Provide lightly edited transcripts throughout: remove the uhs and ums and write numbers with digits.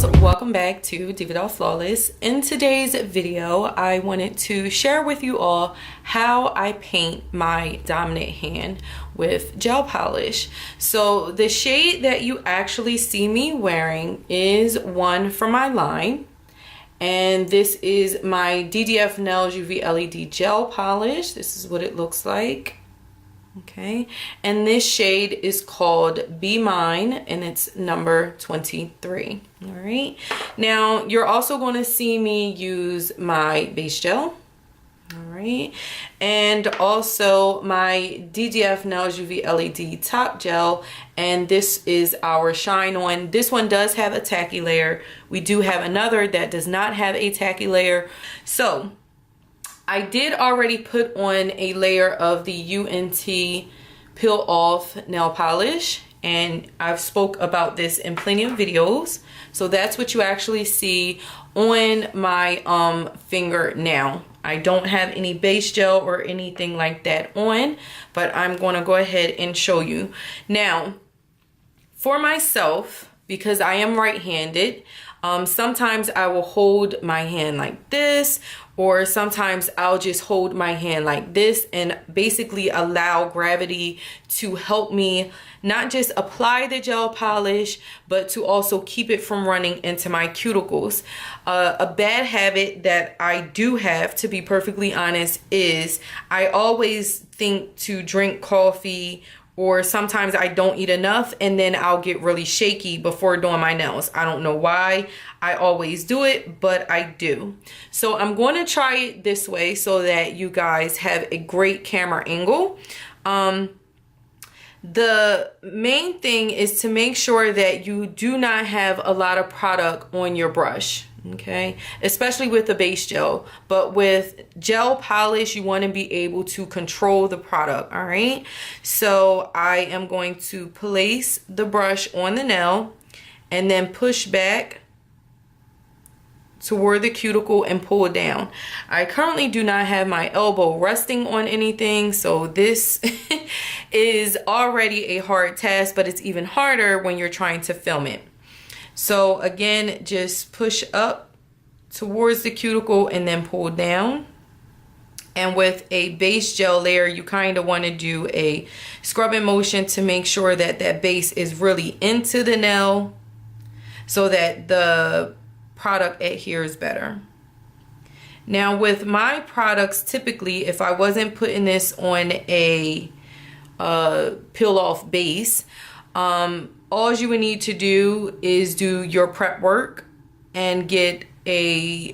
girls, welcome back to DivaDollFlawless. In today's video, I wanted to share with you all how I paint my dominant hand with gel polish. So the shade that you actually see me wearing is one from my line. And this is my DDF Nails UV LED gel polish. This is what it looks like. Okay, and this shade is called Be Mine, and it's number 23. All right, now you're also going to see me use my base gel. All right, and also my DDF Nails UV LED top gel, and this is our shine on. This one does have a tacky layer. We do have another that does not have a tacky layer. So I did already put on a layer of the UNT peel off nail polish, and I've spoke about this in plenty of videos. So that's what you actually see on my finger now. I don't have any base gel or anything like that on, but I'm going to go ahead and show you. Now, for myself, because I am right-handed, sometimes I will hold my hand like this, or sometimes I'll just hold my hand like this and basically allow gravity to help me not just apply the gel polish, but to also keep it from running into my cuticles. A bad habit that I do have, to be perfectly honest, is I always think to drink coffee, or sometimes I don't eat enough and then I'll get really shaky before doing my nails. I don't know why I always do it, but I do. So I'm going to try it this way so that you guys have a great camera angle. The main thing is to make sure that you do not have a lot of product on your brush. Okay, especially with the base gel, but with gel polish you want to be able to control the product. All right, so I am going to place the brush on the nail and then push back toward the cuticle and pull down. I currently do not have my elbow resting on anything, so this is already a hard task, but it's even harder when you're trying to film it. So again, just push up towards the cuticle and then pull down. And with a base gel layer, you kind of want to do a scrubbing motion to make sure that that base is really into the nail so that the product adheres better. Now with my products, typically if I wasn't putting this on a peel off base, all you would need to do is do your prep work and get a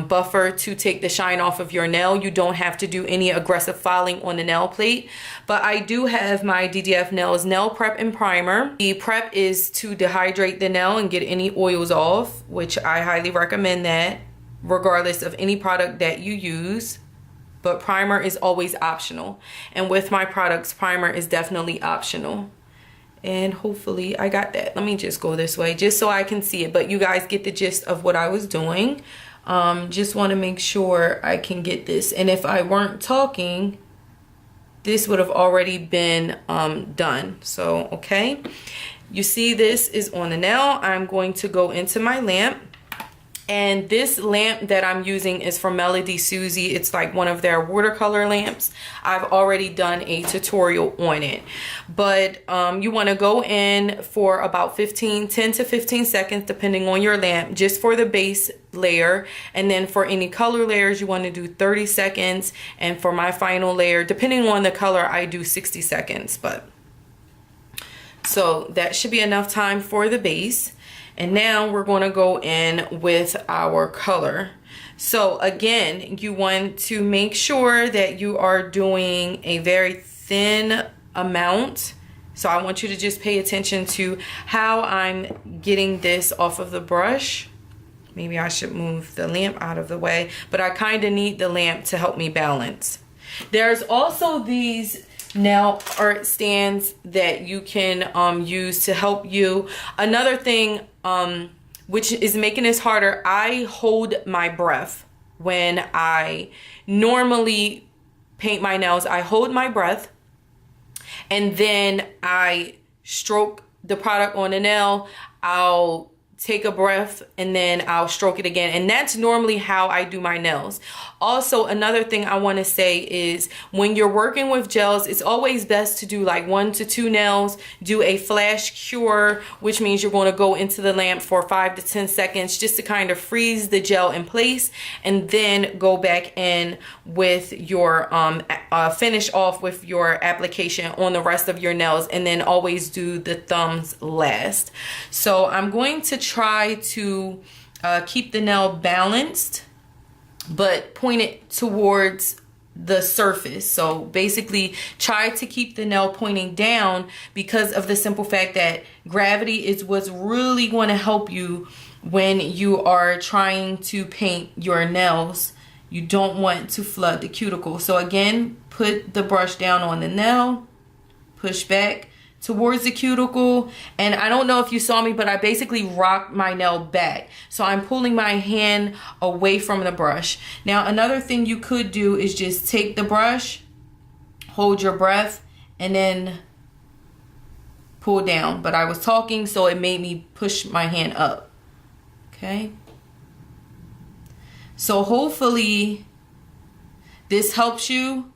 buffer to take the shine off of your nail. You don't have to do any aggressive filing on the nail plate, but I do have my DDF Nails Nail Prep and Primer. The prep is to dehydrate the nail and get any oils off, which I highly recommend that regardless of any product that you use. But primer is always optional, and with my products, primer is definitely optional. And hopefully I got that. Let me just go this way just so I can see it, but you guys get the gist of what I was doing. Just want to make sure I can get this, and if I weren't talking, this would have already been done. So okay, you see this is on the nail. I'm going to go into my lamp. And this lamp that I'm using is from Melody Susie. It's like one of their watercolor lamps. I've already done a tutorial on it. But you want to go in for about 10 to 15 seconds, depending on your lamp, just for the base layer. And then for any color layers, you want to do 30 seconds. And for my final layer, depending on the color, I do 60 seconds. But so that should be enough time for the base. And now we're going to go in with our color. So again, you want to make sure that you are doing a very thin amount. So I want you to just pay attention to how I'm getting this off of the brush. Maybe I should move the lamp out of the way, but I kind of need the lamp to help me balance. There's also these nail art stands that you can use to help you. Another thing which is making this harder, I hold my breath when I normally paint my nails. I hold my breath and then I stroke the product on the nail. I'll take a breath, and then I'll stroke it again. And that's normally how I do my nails. Also, another thing I want to say is when you're working with gels, it's always best to do like 1 to 2 nails. Do a flash cure, which means you're going to go into the lamp for 5 to 10 seconds just to kind of freeze the gel in place, and then go back in with your finish off with your application on the rest of your nails, and then always do the thumbs last. So I'm going to try to keep the nail balanced, but point it towards the surface. So basically try to keep the nail pointing down, because of the simple fact that gravity is what's really going to help you when you are trying to paint your nails. You don't want to flood the cuticle. So again, put the brush down on the nail, push back towards the cuticle, and I don't know if you saw me, but I basically rocked my nail back. So I'm pulling my hand away from the brush. Now another thing you could do is just take the brush, hold your breath, and then pull down. But I was talking, so it made me push my hand up. Okay. So hopefully this helps you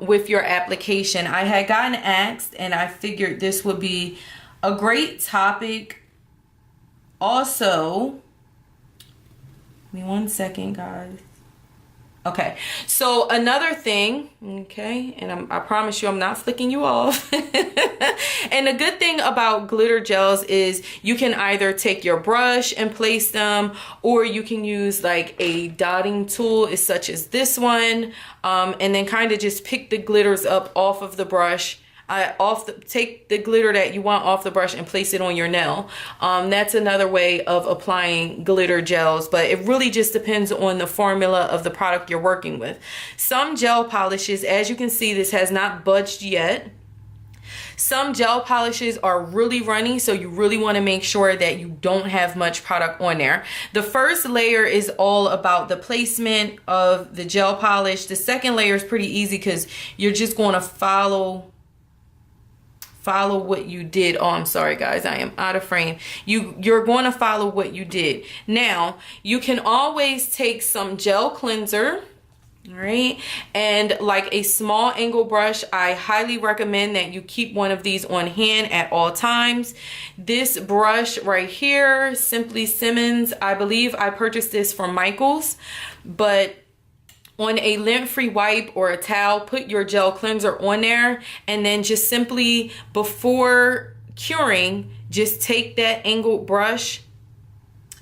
with your application. I had gotten asked, and I figured this would be a great topic. Also, give me 1 second, guys. Okay, so another thing, okay, and I promise you I'm not flicking you off. And the good thing about glitter gels is you can either take your brush and place them, or you can use like a dotting tool, such as this one, and then kind of just pick the glitters up off of the brush. Take the glitter that you want off the brush and place it on your nail. That's another way of applying glitter gels, but it really just depends on the formula of the product you're working with. Some gel polishes, as you can see, this has not budged yet. Some gel polishes are really runny, so you really want to make sure that you don't have much product on there. The first layer is all about the placement of the gel polish. The second layer is pretty easy because you're just going to follow what you did. Oh, I'm sorry guys, I am out of frame. You're going to follow what you did. Now you can always take some gel cleanser, all right, and like a small angle brush. I highly recommend that you keep one of these on hand at all times. This brush right here, Simply Simmons, I believe I purchased this from Michael's, but on a lint-free wipe or a towel, put your gel cleanser on there, and then just simply, before curing, just take that angled brush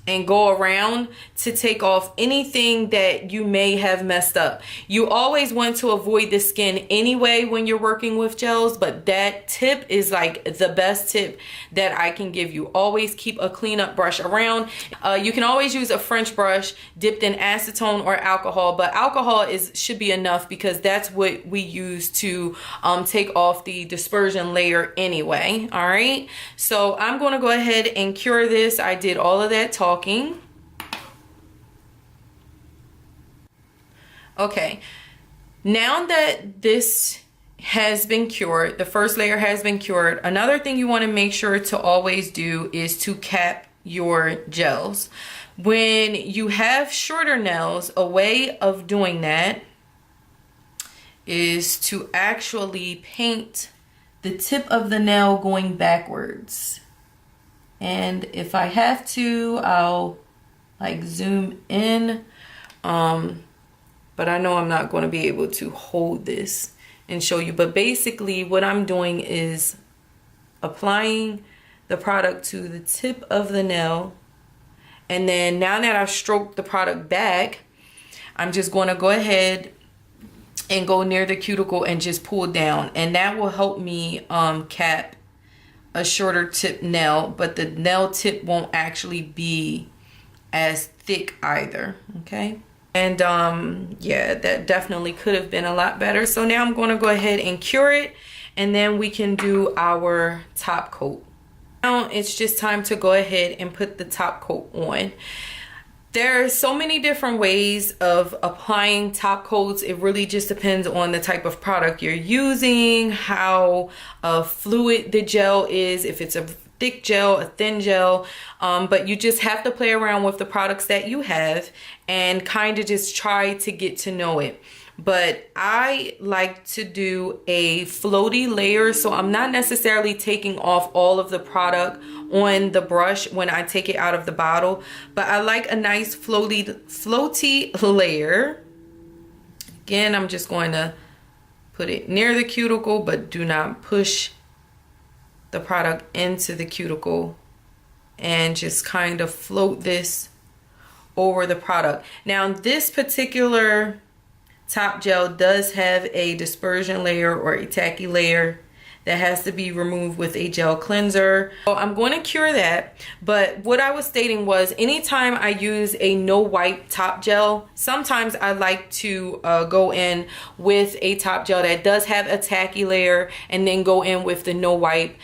and go around to take off anything that you may have messed up. You always want to avoid the skin anyway when you're working with gels, but that tip is like the best tip that I can give you. Always keep a cleanup brush around. You can always use a French brush dipped in acetone or alcohol, but alcohol should be enough because that's what we use to take off the dispersion layer anyway. All right, so I'm going to go ahead and cure this. I did all of that talking. Okay, now that this has been cured, the first layer has been cured, another thing you want to make sure to always do is to cap your gels. When you have shorter nails, a way of doing that is to actually paint the tip of the nail going backwards. And if I have to, I'll like zoom in, but I know I'm not going to be able to hold this and show you. But basically what I'm doing is applying the product to the tip of the nail, and then now that I've stroked the product back, I'm just going to go ahead and go near the cuticle and just pull down, and that will help me cap a shorter tip nail, but the nail tip won't actually be as thick either. Okay, and yeah, that definitely could have been a lot better. So now I'm going to go ahead and cure it, and then we can do our top coat. Now it's just time to go ahead and put the top coat on. There are so many different ways of applying top coats. It really just depends on the type of product you're using, how fluid the gel is, if it's a thick gel, a thin gel, but you just have to play around with the products that you have and kind of just try to get to know it. But I like to do a floaty layer, so I'm not necessarily taking off all of the product on the brush when I take it out of the bottle, but I like a nice floaty layer. Again, I'm just going to put it near the cuticle, but do not push the product into the cuticle, and just kind of float this over the product. Now this particular top gel does have a dispersion layer or a tacky layer that has to be removed with a gel cleanser. So I'm going to cure that, but what I was stating was anytime I use a no wipe top gel, sometimes I like to go in with a top gel that does have a tacky layer and then go in with the no wipe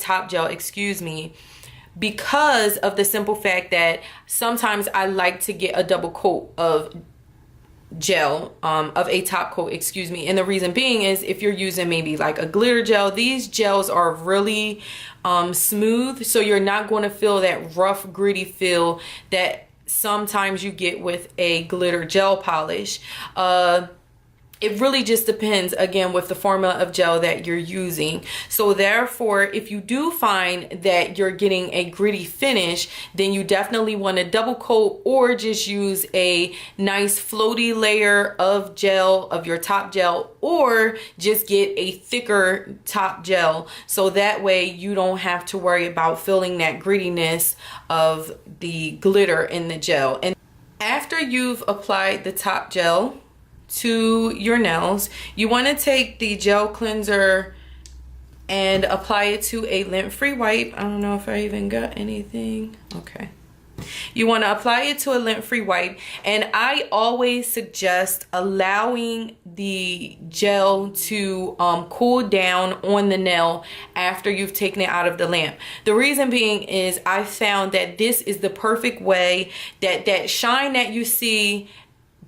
top gel, excuse me, because of the simple fact that sometimes I like to get a double coat of gel, of a top coat, excuse me. And the reason being is if you're using maybe like a glitter gel, these gels are really smooth, so you're not going to feel that rough gritty feel that sometimes you get with a glitter gel polish. It really just depends, again, with the formula of gel that you're using. So therefore, if you do find that you're getting a gritty finish, then you definitely want to double coat or just use a nice floaty layer of gel, of your top gel, or just get a thicker top gel. So that way you don't have to worry about feeling that grittiness of the glitter in the gel. And after you've applied the top gel to your nails, you want to take the gel cleanser and apply it to a lint-free wipe. I don't know if I even got anything. Okay. You want to apply it to a lint-free wipe, and I always suggest allowing the gel to cool down on the nail after you've taken it out of the lamp. The reason being is I found that this is the perfect way that shine that you see.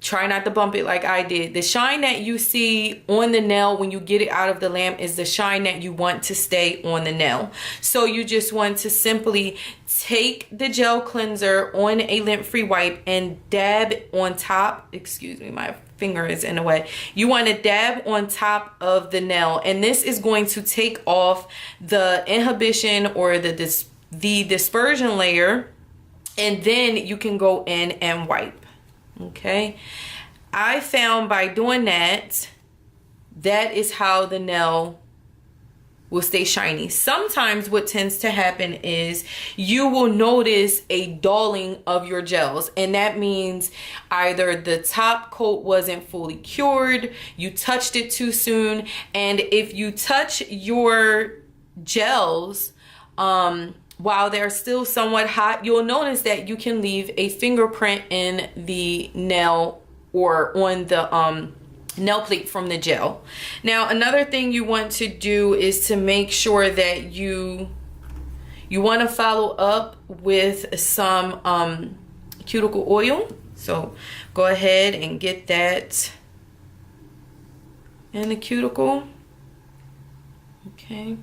Try not to bump it like I did. The shine that you see on the nail when you get it out of the lamp is the shine that you want to stay on the nail. So you just want to simply take the gel cleanser on a lint-free wipe and dab on top. Excuse me, my finger is in the way. You want to dab on top of the nail, and this is going to take off the inhibition or the dispersion layer, and then you can go in and wipe. Okay, I found by doing that, that is how the nail will stay shiny. Sometimes what tends to happen is you will notice a dulling of your gels, and that means either the top coat wasn't fully cured, you touched it too soon, and if you touch your gels while they're still somewhat hot, you'll notice that you can leave a fingerprint in the nail or on the nail plate from the gel. Now, another thing you want to do is to make sure that you want to follow up with some cuticle oil. So go ahead and get that in the cuticle. Okay.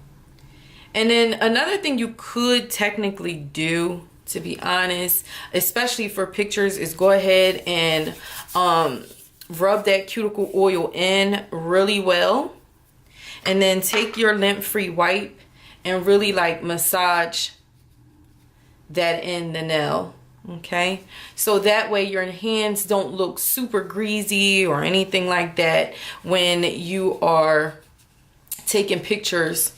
And then another thing you could technically do, to be honest, especially for pictures, is go ahead and rub that cuticle oil in really well. And then take your lint-free wipe and really like massage that in the nail. Okay, so that way your hands don't look super greasy or anything like that when you are taking pictures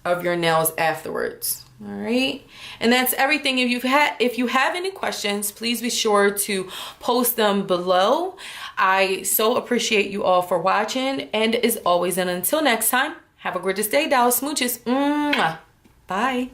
of your nails afterwards. All right, and that's everything. If you have any questions, please be sure to post them below. I so appreciate you all for watching, and as always, and until next time, have a gorgeous day, doll. Smooches. Mwah. Bye.